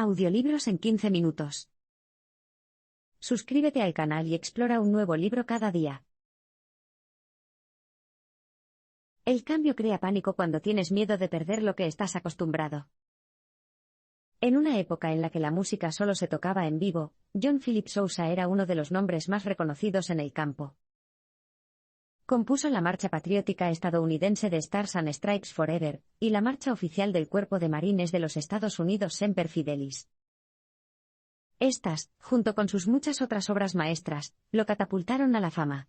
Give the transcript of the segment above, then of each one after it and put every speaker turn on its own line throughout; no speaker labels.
Audiolibros en 15 minutos. Suscríbete al canal y explora un nuevo libro cada día. El cambio crea pánico cuando tienes miedo de perder lo que estás acostumbrado. En una época en la que la música solo se tocaba en vivo, John Philip Sousa era uno de los nombres más reconocidos en el campo. Compuso la marcha patriótica estadounidense de Stars and Stripes Forever, y la marcha oficial del Cuerpo de Marines de los Estados Unidos Semper Fidelis. Estas, junto con sus muchas otras obras maestras, lo catapultaron a la fama.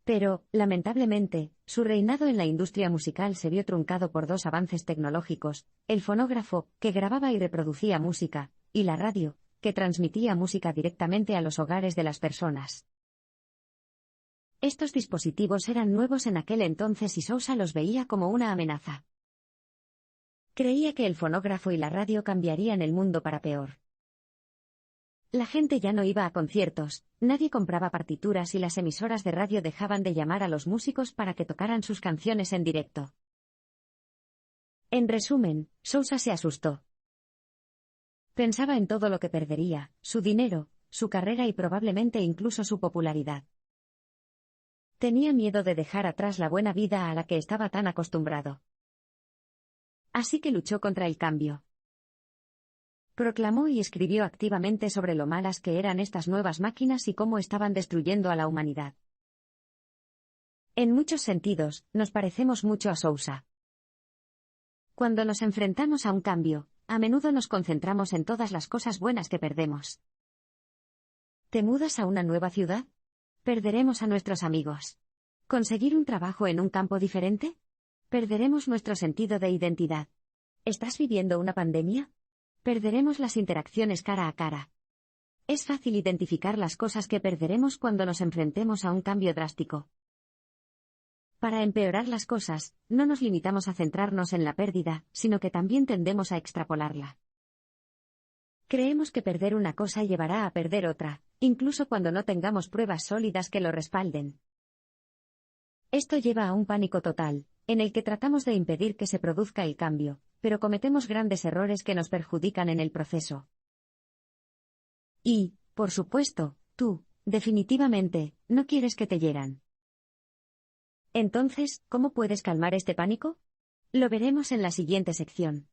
Pero, lamentablemente, su reinado en la industria musical se vio truncado por dos avances tecnológicos: el fonógrafo, que grababa y reproducía música, y la radio, que transmitía música directamente a los hogares de las personas. Estos dispositivos eran nuevos en aquel entonces y Sousa los veía como una amenaza. Creía que el fonógrafo y la radio cambiarían el mundo para peor. La gente ya no iba a conciertos, nadie compraba partituras y las emisoras de radio dejaban de llamar a los músicos para que tocaran sus canciones en directo. En resumen, Sousa se asustó. Pensaba en todo lo que perdería: su dinero, su carrera y probablemente incluso su popularidad. Tenía miedo de dejar atrás la buena vida a la que estaba tan acostumbrado. Así que luchó contra el cambio. Proclamó y escribió activamente sobre lo malas que eran estas nuevas máquinas y cómo estaban destruyendo a la humanidad. En muchos sentidos, nos parecemos mucho a Sousa. Cuando nos enfrentamos a un cambio, a menudo nos concentramos en todas las cosas buenas que perdemos. ¿Te mudas a una nueva ciudad? Perderemos a nuestros amigos. ¿Conseguir un trabajo en un campo diferente? Perderemos nuestro sentido de identidad. ¿Estás viviendo una pandemia? Perderemos las interacciones cara a cara. Es fácil identificar las cosas que perderemos cuando nos enfrentemos a un cambio drástico. Para empeorar las cosas, no nos limitamos a centrarnos en la pérdida, sino que también tendemos a extrapolarla. Creemos que perder una cosa llevará a perder otra, incluso cuando no tengamos pruebas sólidas que lo respalden. Esto lleva a un pánico total, en el que tratamos de impedir que se produzca el cambio, pero cometemos grandes errores que nos perjudican en el proceso. Y, por supuesto, tú, definitivamente, no quieres que te hieran. Entonces, ¿cómo puedes calmar este pánico? Lo veremos en la siguiente sección.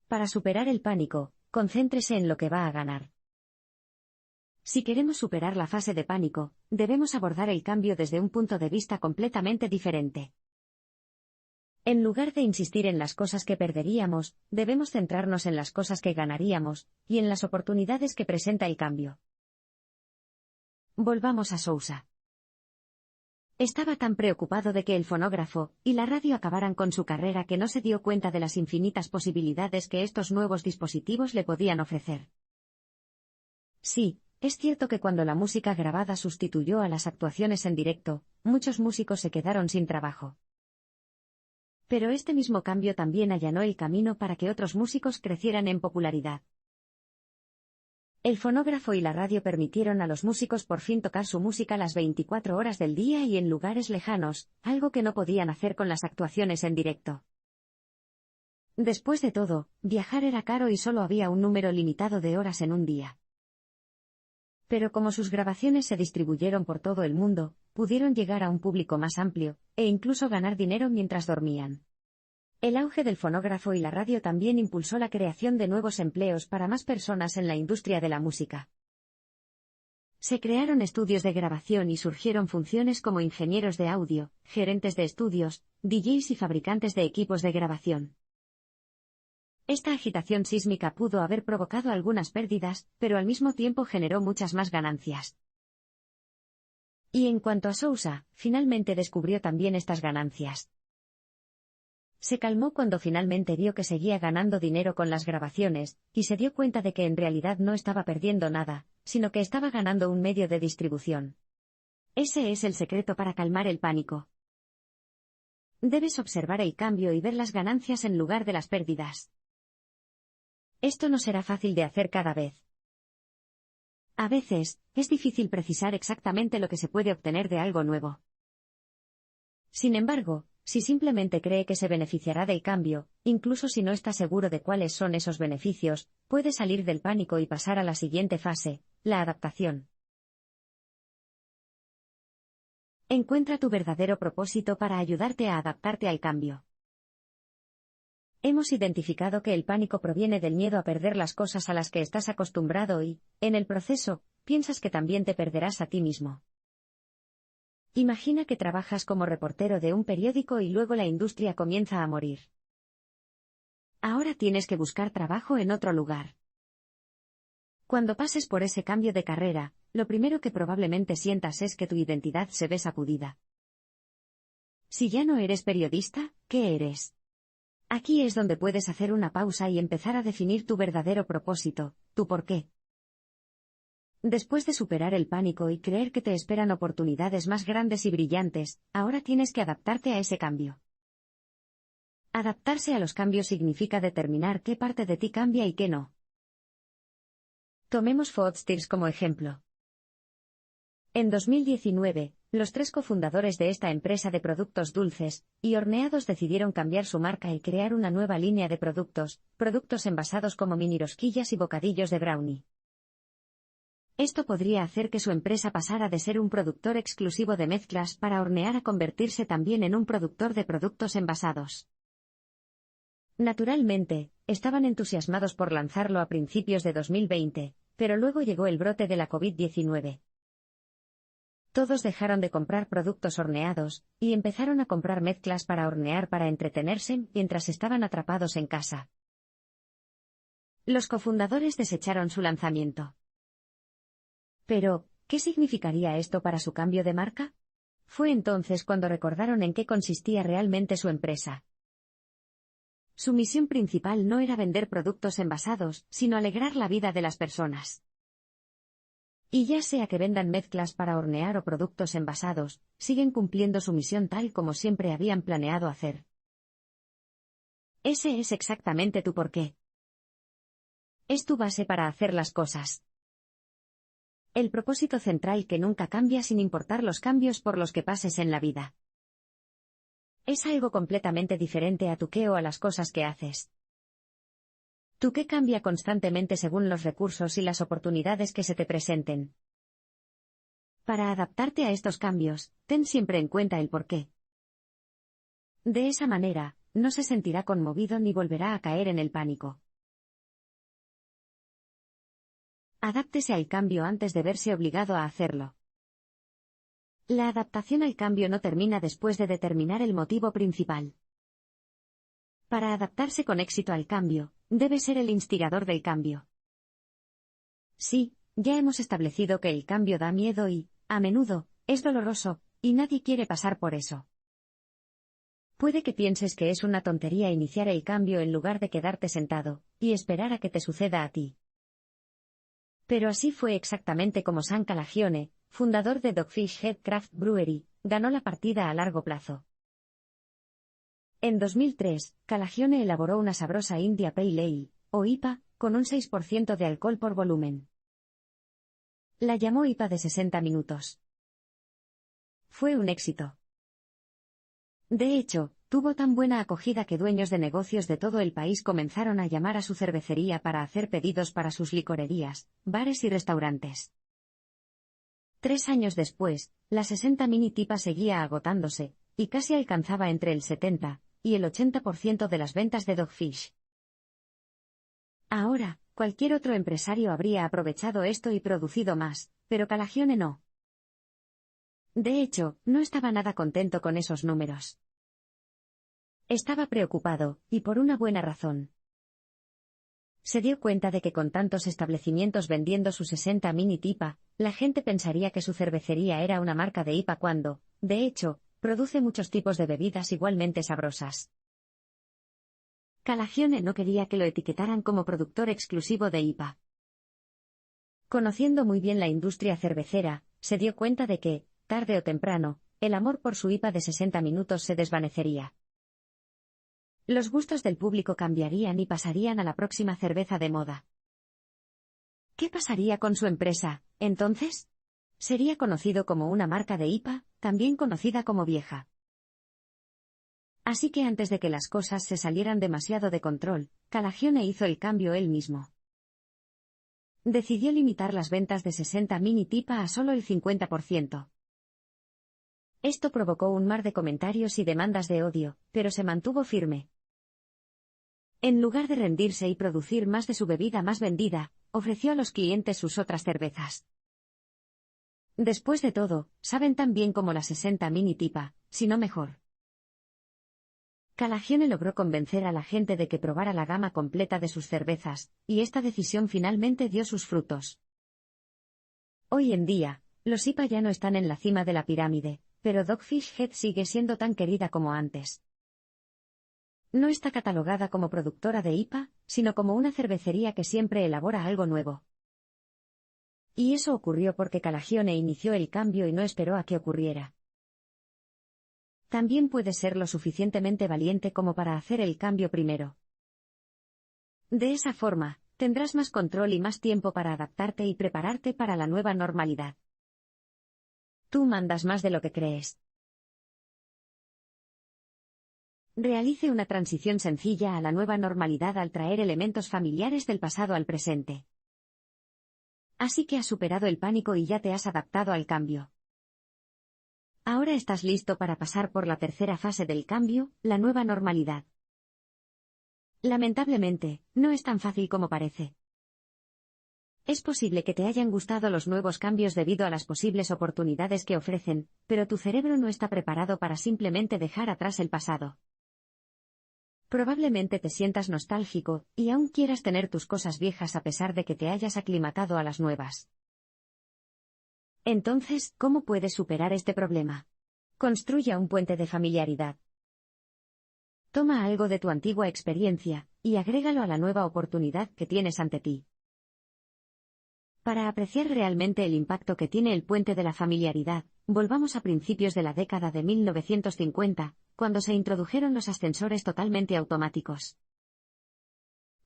Para superar el pánico, concéntrese en lo que va a ganar. Si queremos superar la fase de pánico, debemos abordar el cambio desde un punto de vista completamente diferente. En lugar de insistir en las cosas que perderíamos, debemos centrarnos en las cosas que ganaríamos, y en las oportunidades que presenta el cambio. Volvamos a Sousa. Estaba tan preocupado de que el fonógrafo y la radio acabaran con su carrera que no se dio cuenta de las infinitas posibilidades que estos nuevos dispositivos le podían ofrecer. Sí, es cierto que cuando la música grabada sustituyó a las actuaciones en directo, muchos músicos se quedaron sin trabajo. Pero este mismo cambio también allanó el camino para que otros músicos crecieran en popularidad. El fonógrafo y la radio permitieron a los músicos por fin tocar su música las 24 horas del día y en lugares lejanos, algo que no podían hacer con las actuaciones en directo. Después de todo, viajar era caro y solo había un número limitado de horas en un día. Pero como sus grabaciones se distribuyeron por todo el mundo, pudieron llegar a un público más amplio, e incluso ganar dinero mientras dormían. El auge del fonógrafo y la radio también impulsó la creación de nuevos empleos para más personas en la industria de la música. Se crearon estudios de grabación y surgieron funciones como ingenieros de audio, gerentes de estudios, DJs y fabricantes de equipos de grabación. Esta agitación sísmica pudo haber provocado algunas pérdidas, pero al mismo tiempo generó muchas más ganancias. Y en cuanto a Sousa, finalmente descubrió también estas ganancias. Se calmó cuando finalmente vio que seguía ganando dinero con las grabaciones, y se dio cuenta de que en realidad no estaba perdiendo nada, sino que estaba ganando un medio de distribución. Ese es el secreto para calmar el pánico. Debes observar el cambio y ver las ganancias en lugar de las pérdidas. Esto no será fácil de hacer cada vez. A veces, es difícil precisar exactamente lo que se puede obtener de algo nuevo. Sin embargo, si simplemente cree que se beneficiará del cambio, incluso si no está seguro de cuáles son esos beneficios, puede salir del pánico y pasar a la siguiente fase, la adaptación. Encuentra tu verdadero propósito para ayudarte a adaptarte al cambio. Hemos identificado que el pánico proviene del miedo a perder las cosas a las que estás acostumbrado y, en el proceso, piensas que también te perderás a ti mismo. Imagina que trabajas como reportero de un periódico y luego la industria comienza a morir. Ahora tienes que buscar trabajo en otro lugar. Cuando pases por ese cambio de carrera, lo primero que probablemente sientas es que tu identidad se ve sacudida. Si ya no eres periodista, ¿qué eres? Aquí es donde puedes hacer una pausa y empezar a definir tu verdadero propósito, tu porqué. Después de superar el pánico y creer que te esperan oportunidades más grandes y brillantes, ahora tienes que adaptarte a ese cambio. Adaptarse a los cambios significa determinar qué parte de ti cambia y qué no. Tomemos Foodstirs como ejemplo. En 2019, los 3 cofundadores de esta empresa de productos dulces y horneados decidieron cambiar su marca y crear una nueva línea de productos envasados como mini rosquillas y bocadillos de brownie. Esto podría hacer que su empresa pasara de ser un productor exclusivo de mezclas para hornear a convertirse también en un productor de productos envasados. Naturalmente, estaban entusiasmados por lanzarlo a principios de 2020, pero luego llegó el brote de la COVID-19. Todos dejaron de comprar productos horneados, y empezaron a comprar mezclas para hornear para entretenerse mientras estaban atrapados en casa. Los cofundadores desecharon su lanzamiento. Pero, ¿qué significaría esto para su cambio de marca? Fue entonces cuando recordaron en qué consistía realmente su empresa. Su misión principal no era vender productos envasados, sino alegrar la vida de las personas. Y ya sea que vendan mezclas para hornear o productos envasados, siguen cumpliendo su misión tal como siempre habían planeado hacer. Ese es exactamente tu porqué. Es tu base para hacer las cosas. El propósito central que nunca cambia sin importar los cambios por los que pases en la vida. Es algo completamente diferente a tu qué o a las cosas que haces. Tu qué cambia constantemente según los recursos y las oportunidades que se te presenten. Para adaptarte a estos cambios, ten siempre en cuenta el porqué. De esa manera, no se sentirá conmovido ni volverá a caer en el pánico. Adáptese al cambio antes de verse obligado a hacerlo. La adaptación al cambio no termina después de determinar el motivo principal. Para adaptarse con éxito al cambio, debe ser el instigador del cambio. Sí, ya hemos establecido que el cambio da miedo y, a menudo, es doloroso, y nadie quiere pasar por eso. Puede que pienses que es una tontería iniciar el cambio en lugar de quedarte sentado y esperar a que te suceda a ti. Pero así fue exactamente como Sam Calagione, fundador de Dogfish Head Craft Brewery, ganó la partida a largo plazo. En 2003, Calagione elaboró una sabrosa India Pale Ale, o IPA, con un 6% de alcohol por volumen. La llamó IPA de 60 minutos. Fue un éxito. De hecho, tuvo tan buena acogida que dueños de negocios de todo el país comenzaron a llamar a su cervecería para hacer pedidos para sus licorerías, bares y restaurantes. 3 años después, la 60 Mini Tipa seguía agotándose, y casi alcanzaba entre el 70 y el 80% de las ventas de Dogfish. Ahora, cualquier otro empresario habría aprovechado esto y producido más, pero Calagione no. De hecho, no estaba nada contento con esos números. Estaba preocupado, y por una buena razón. Se dio cuenta de que con tantos establecimientos vendiendo su 60 Mini Tipa, la gente pensaría que su cervecería era una marca de IPA cuando, de hecho, produce muchos tipos de bebidas igualmente sabrosas. Calagione no quería que lo etiquetaran como productor exclusivo de IPA. Conociendo muy bien la industria cervecera, se dio cuenta de que, tarde o temprano, el amor por su IPA de 60 minutos se desvanecería. Los gustos del público cambiarían y pasarían a la próxima cerveza de moda. ¿Qué pasaría con su empresa, entonces? Sería conocido como una marca de IPA, también conocida como vieja. Así que antes de que las cosas se salieran demasiado de control, Calagione hizo el cambio él mismo. Decidió limitar las ventas de 60 Mini Tipa a solo el 50%. Esto provocó un mar de comentarios y demandas de odio, pero se mantuvo firme. En lugar de rendirse y producir más de su bebida más vendida, ofreció a los clientes sus otras cervezas. Después de todo, saben tan bien como la 60 Mini Tipa, si no mejor. Calagione logró convencer a la gente de que probara la gama completa de sus cervezas, y esta decisión finalmente dio sus frutos. Hoy en día, los IPA ya no están en la cima de la pirámide, pero Dogfish Head sigue siendo tan querida como antes. No está catalogada como productora de IPA, sino como una cervecería que siempre elabora algo nuevo. Y eso ocurrió porque Calagione inició el cambio y no esperó a que ocurriera. También puedes ser lo suficientemente valiente como para hacer el cambio primero. De esa forma, tendrás más control y más tiempo para adaptarte y prepararte para la nueva normalidad. Tú mandas más de lo que crees. Realice una transición sencilla a la nueva normalidad al traer elementos familiares del pasado al presente. Así que has superado el pánico y ya te has adaptado al cambio. Ahora estás listo para pasar por la tercera fase del cambio, la nueva normalidad. Lamentablemente, no es tan fácil como parece. Es posible que te hayan gustado los nuevos cambios debido a las posibles oportunidades que ofrecen, pero tu cerebro no está preparado para simplemente dejar atrás el pasado. Probablemente te sientas nostálgico, y aún quieras tener tus cosas viejas a pesar de que te hayas aclimatado a las nuevas. Entonces, ¿cómo puedes superar este problema? Construya un puente de familiaridad. Toma algo de tu antigua experiencia, y agrégalo a la nueva oportunidad que tienes ante ti. Para apreciar realmente el impacto que tiene el puente de la familiaridad, volvamos a principios de la década de 1950, cuando se introdujeron los ascensores totalmente automáticos.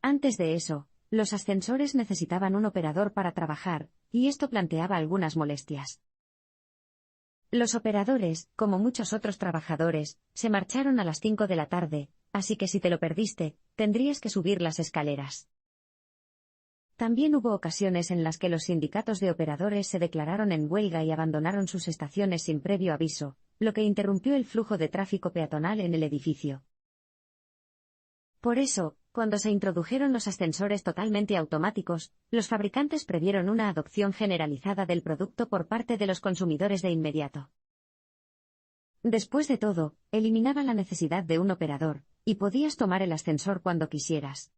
Antes de eso, los ascensores necesitaban un operador para trabajar, y esto planteaba algunas molestias. Los operadores, como muchos otros trabajadores, se marcharon a las 5 de la tarde, así que si te lo perdiste, tendrías que subir las escaleras. También hubo ocasiones en las que los sindicatos de operadores se declararon en huelga y abandonaron sus estaciones sin previo aviso, lo que interrumpió el flujo de tráfico peatonal en el edificio. Por eso, cuando se introdujeron los ascensores totalmente automáticos, los fabricantes previeron una adopción generalizada del producto por parte de los consumidores de inmediato. Después de todo, eliminaba la necesidad de un operador, y podías tomar el ascensor cuando quisieras.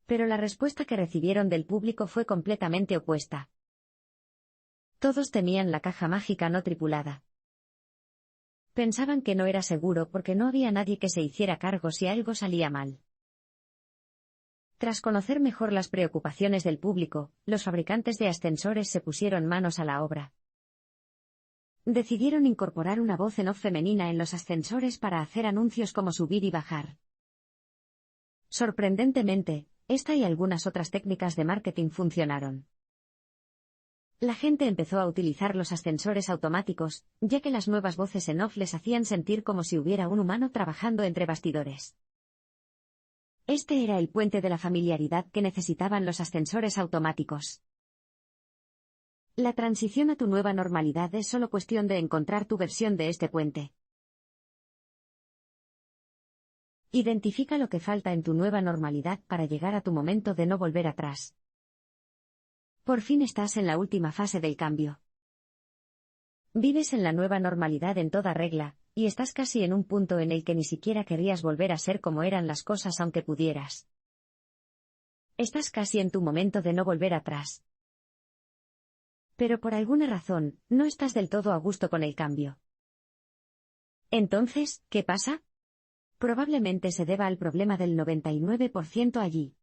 Pero la respuesta que recibieron del público fue completamente opuesta. Todos temían la caja mágica no tripulada. Pensaban que no era seguro porque no había nadie que se hiciera cargo si algo salía mal. Tras conocer mejor las preocupaciones del público, los fabricantes de ascensores se pusieron manos a la obra. Decidieron incorporar una voz en off femenina en los ascensores para hacer anuncios como subir y bajar. Sorprendentemente, esta y algunas otras técnicas de marketing funcionaron. La gente empezó a utilizar los ascensores automáticos, ya que las nuevas voces en off les hacían sentir como si hubiera un humano trabajando entre bastidores. Este era el puente de la familiaridad que necesitaban los ascensores automáticos. La transición a tu nueva normalidad es solo cuestión de encontrar tu versión de este puente. Identifica lo que falta en tu nueva normalidad para llegar a tu momento de no volver atrás. Por fin estás en la última fase del cambio. Vives en la nueva normalidad en toda regla, y estás casi en un punto en el que ni siquiera querrías volver a ser como eran las cosas aunque pudieras. Estás casi en tu momento de no volver atrás. Pero por alguna razón, no estás del todo a gusto con el cambio. Entonces, ¿qué pasa? Probablemente se deba al problema del 99% allí.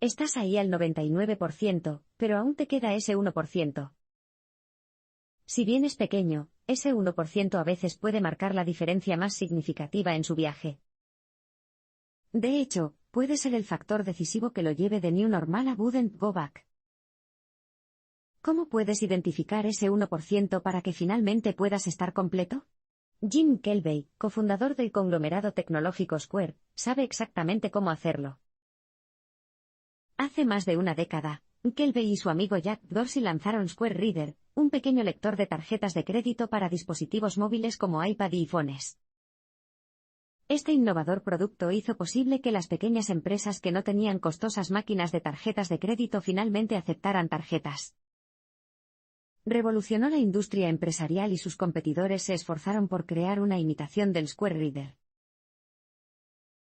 Estás ahí al 99%, pero aún te queda ese 1%. Si bien es pequeño, ese 1% a veces puede marcar la diferencia más significativa en su viaje. De hecho, puede ser el factor decisivo que lo lleve de New Normal a Wouldn't Go Back. ¿Cómo puedes identificar ese 1% para que finalmente puedas estar completo? Jim Kelvey, cofundador del conglomerado tecnológico Square, sabe exactamente cómo hacerlo. Hace más de una década, Kelvey y su amigo Jack Dorsey lanzaron Square Reader, un pequeño lector de tarjetas de crédito para dispositivos móviles como iPad y iPhones. Este innovador producto hizo posible que las pequeñas empresas que no tenían costosas máquinas de tarjetas de crédito finalmente aceptaran tarjetas. Revolucionó la industria empresarial y sus competidores se esforzaron por crear una imitación del Square Reader.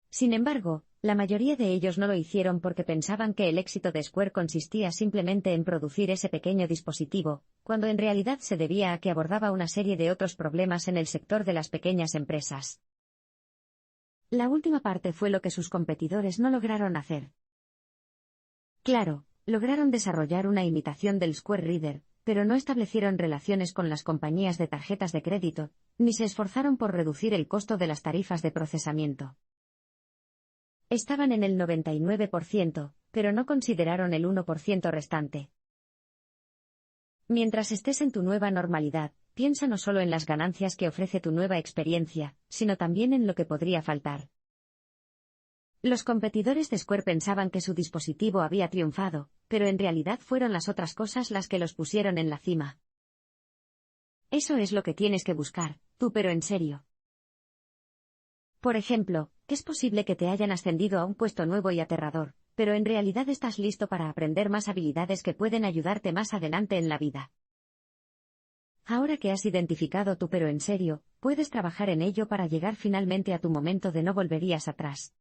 Sin embargo, la mayoría de ellos no lo hicieron porque pensaban que el éxito de Square consistía simplemente en producir ese pequeño dispositivo, cuando en realidad se debía a que abordaba una serie de otros problemas en el sector de las pequeñas empresas. La última parte fue lo que sus competidores no lograron hacer. Claro, lograron desarrollar una imitación del Square Reader, pero no establecieron relaciones con las compañías de tarjetas de crédito, ni se esforzaron por reducir el costo de las tarifas de procesamiento. Estaban en el 99%, pero no consideraron el 1% restante. Mientras estés en tu nueva normalidad, piensa no solo en las ganancias que ofrece tu nueva experiencia, sino también en lo que podría faltar. Los competidores de Square pensaban que su dispositivo había triunfado, pero en realidad fueron las otras cosas las que los pusieron en la cima. Eso es lo que tienes que buscar, tú pero en serio. Por ejemplo, es posible que te hayan ascendido a un puesto nuevo y aterrador, pero en realidad estás listo para aprender más habilidades que pueden ayudarte más adelante en la vida. Ahora que has identificado tu pero en serio, puedes trabajar en ello para llegar finalmente a tu momento de no volverías atrás.